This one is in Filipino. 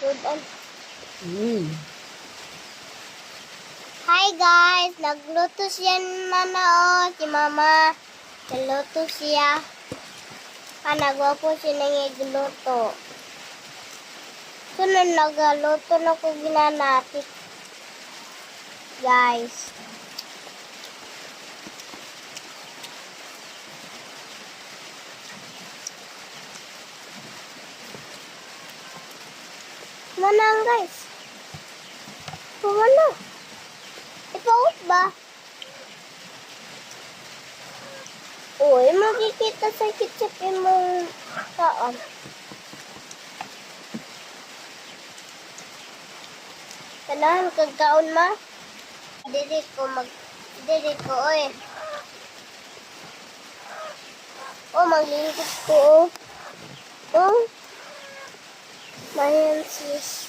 Sudan. Mm. Hi guys! Nagluto siya na si mama. Nagluto siya. Nagwapo siya nang igluto. Sunod nagaluto na ko ginanatik. Guys. Manang guys. Kumana? Ipaut ba? Uy, makikita sa ketchup imong saan. Kanahan kagkaon ma? Dili ko oy. Oh, maglingkod ko oh. Oh. Mayan sis.